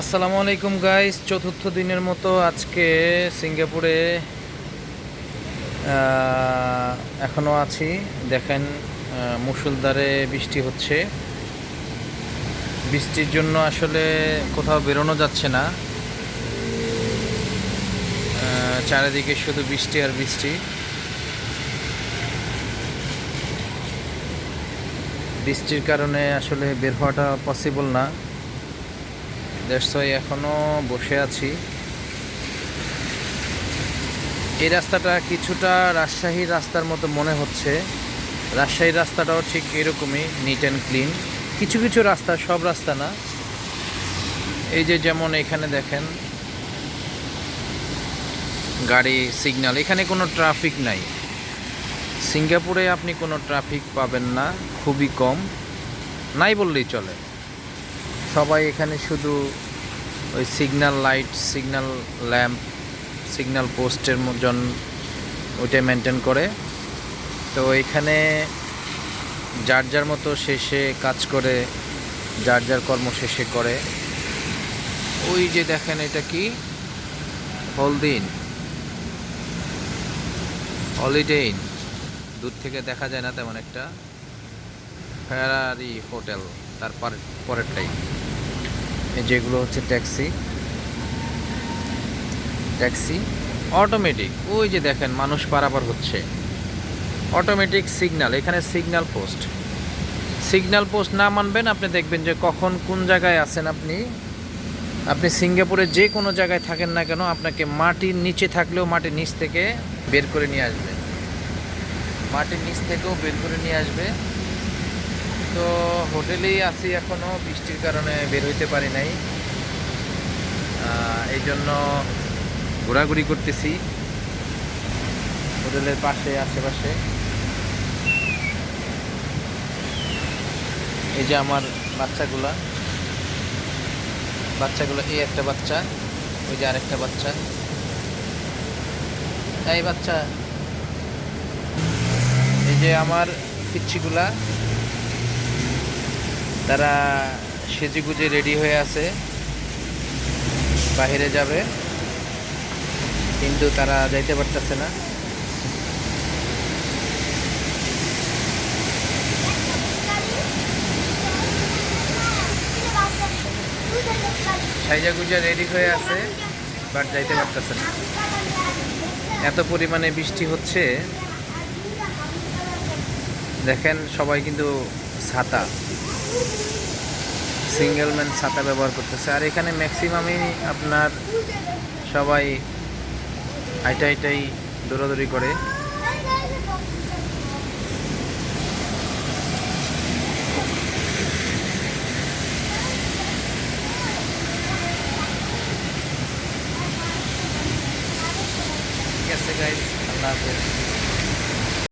আসসালামু আলাইকুম গাইস, চতুর্থ দিনের মতো আজকে সিঙ্গাপুরে এখনও আছি। দেখেন মুষলধারে বৃষ্টি হচ্ছে। বৃষ্টির জন্য আসলে কোথাও বেরোনো যাচ্ছে না। চারিদিকে শুধু বৃষ্টি আর বৃষ্টি। বৃষ্টির কারণে আসলে বের হওয়াটা পসিবল না। দ্যাটস ওয়াই এখনও বসে আছি। এই রাস্তাটা কিছুটা রাজশাহীর রাস্তার মতো মনে হচ্ছে। রাজশাহীর রাস্তাটাও ঠিক এরকমই নিট অ্যান্ড ক্লিন। কিছু কিছু রাস্তা, সব রাস্তা না। এই যে যেমন এখানে দেখেন গাড়ি সিগন্যাল, এখানে কোনো ট্রাফিক নাই। সিঙ্গাপুরে আপনি কোনো ট্রাফিক পাবেন না, খুবই কম, নাই বললেই চলে। সবাই এখানে শুধু ওই signal light, signal lamp, signal পোস্টের মতন ওইটাই মেনটেন করে। তো এখানে যার যার মতো শেষে কাজ করে, যার যার কর্ম শেষে করে। ওই যে দেখেন এটা কি হলদিন, হলিডে ইন, দূর থেকে দেখা যায় না তেমন একটা। ফেরারি হোটেল তারপর পরেরটাই। যেগুলো হচ্ছে ট্যাক্সি, ট্যাক্সি অটোমেটিক। ওই যে দেখেন মানুষ পারাপার হচ্ছে, অটোমেটিক সিগন্যাল। এখানে সিগন্যাল পোস্ট, সিগন্যাল পোস্ট না মানবেন আপনি দেখবেন যে কখন কোন জায়গায় আছেন। আপনি সিঙ্গাপুরে যে কোনো জায়গায় থাকেন না কেন, আপনাকে মাটির নিচে থাকলেও মাটির নিচ থেকে বের করে নিয়ে আসবে, মাটির নিচ থেকেও বের করে নিয়ে আসবে। তো হোটেলেই আছি এখনও, বৃষ্টির কারণে বের হইতে পারি নাই। এই জন্য ঘোরাঘুরি করতেছি হোটেলের পাশে আশেপাশে। এই যে আমার বাচ্চাগুলো, এই একটা বাচ্চা, ওই যে আরেকটা বাচ্চা। এই বাচ্চা, এই যে আমার পিচ্ছিগুলা, তারা সেজে গুজে রেডি হয়ে আছে, বাইরে যাবে কিন্তু তারা যাইতে পারতেছে না। সাইজা গুজা রেডি হয়ে আছে, বাট যাইতে পারতেছে না। এত পরিমাণে বৃষ্টি হচ্ছে। দেখেন সবাই কিন্তু ছাতা, সিঙ্গেল ম্যান ছাতা ব্যবহার করতেছে। আর এখানে ম্যাক্সিমামই আপনার সবাই হাইটাই দৌড়াদৌড়ি করে। ঠিক আছে গাইস, আল্লাহ হাফেজ।